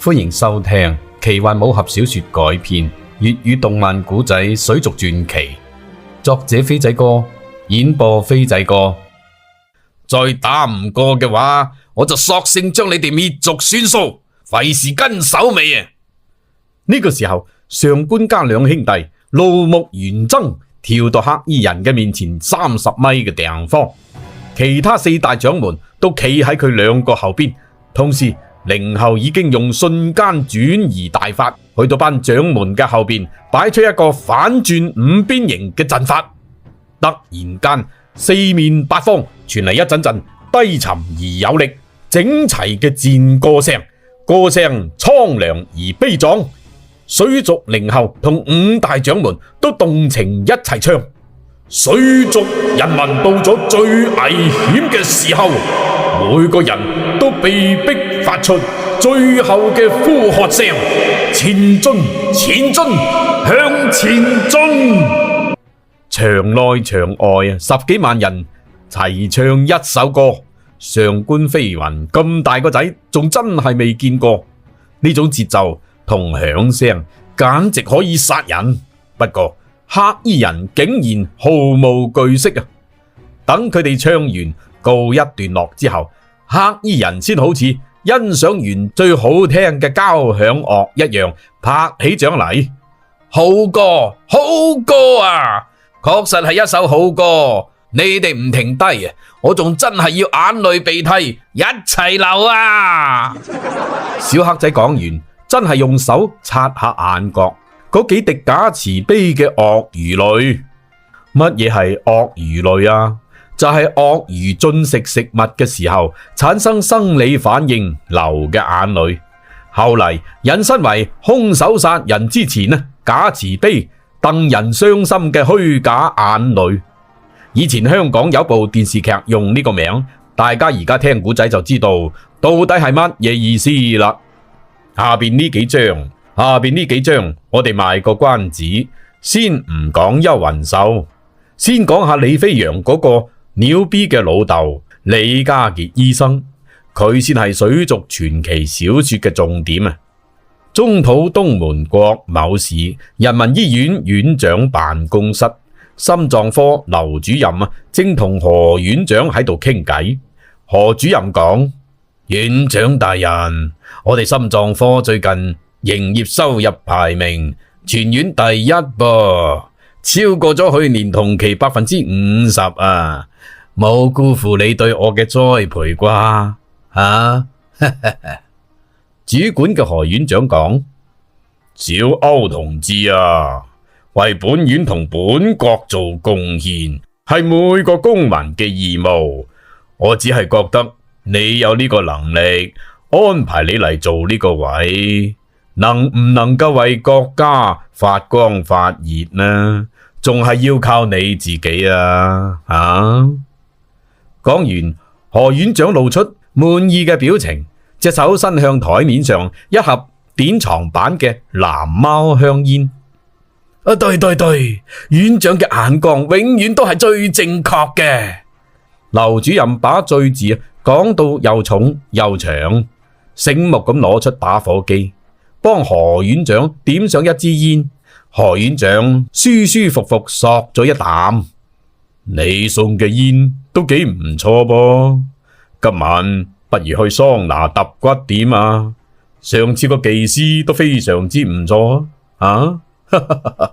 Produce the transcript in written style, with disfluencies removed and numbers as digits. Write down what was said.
歡迎收聽奇幻武俠小說改編粵語動漫古仔《水族傳奇》，作者飛仔哥，演播飛仔哥。再打唔過嘅話，我就索性將你哋滅族算數，費事跟手尾啊！呢個時候，上官家兩兄弟怒目圓睜，跳到黑衣人嘅面前30米嘅地方，其他4大掌門都企喺佢兩個後邊，同時靈后已經用瞬間轉移大法去到班掌門嘅後邊，擺出一個反轉5邊形嘅陣法。突然間，四面八方傳嚟一陣陣低沉而有力、整齊嘅戰歌聲，歌聲蒼涼而悲壯。水族靈后同5大掌門都動情一齊唱：水族人民到咗最危險嘅時候，每個人都被逼發出最後嘅呼喝聲：前進，前進，向前進！場內場外10幾萬人齊唱一首歌。上官飛雲咁大個仔仲真係未見過呢種節奏同響聲，簡直可以殺人。不過黑衣人竟然毫無懼色啊！等佢哋唱完告一段落之後，黑衣人先好似欣賞完最好聽嘅交響樂一樣，拍起掌嚟。好歌，好歌啊！確實係一首好歌，你哋唔停低啊，我仲真係要眼淚鼻涕一齊流啊！小黑仔講完，真係用手擦下眼角嗰幾滴假慈悲嘅鱷魚淚。乜嘢係鱷魚淚啊？就係鱷魚進食食物嘅時候產生生理反應流嘅眼淚，後嚟引申為兇手殺人之前假慈悲戥人傷心嘅虛假眼淚。以前香港有部電視劇用呢個名，大家而家聽古仔就知道到底係乜嘢意思啦。下邊呢幾章我哋賣個關子，先唔講幽魂獸，先講下李飛揚嗰個鳥 B 嘅老豆李家傑醫生，佢先係水族傳奇小說嘅重點啊！中土東門郭某市人民醫院院長辦公室，心臟科劉主任正同何院長喺度傾偈。何主任講：院長大人，我哋心臟科最近營業收入排名全院第一噃，超過咗去年同期50%啊！冇辜負你對我嘅栽培啩？主管嘅何院長講：小歐同志啊，為本院同本國做貢獻係每個公民嘅義務，我只係覺得你有呢個能力，安排你嚟做呢個位，能唔能夠為國家發光發熱呢？仲係要靠你自己啊！講完，何院長露出滿意嘅表情，隻手伸向台面上一盒典藏版嘅藍貓香煙。對，院長嘅眼光永遠都係最正確嘅。劉主任把最字講到又重又長，醒目咁攞出打火機，幫何院長點上一支煙。何院長舒舒服服索咗一啖。你送嘅煙都幾唔錯噃，今晚不如去桑拿揼骨點啊？上次個技師都非常之唔錯啊！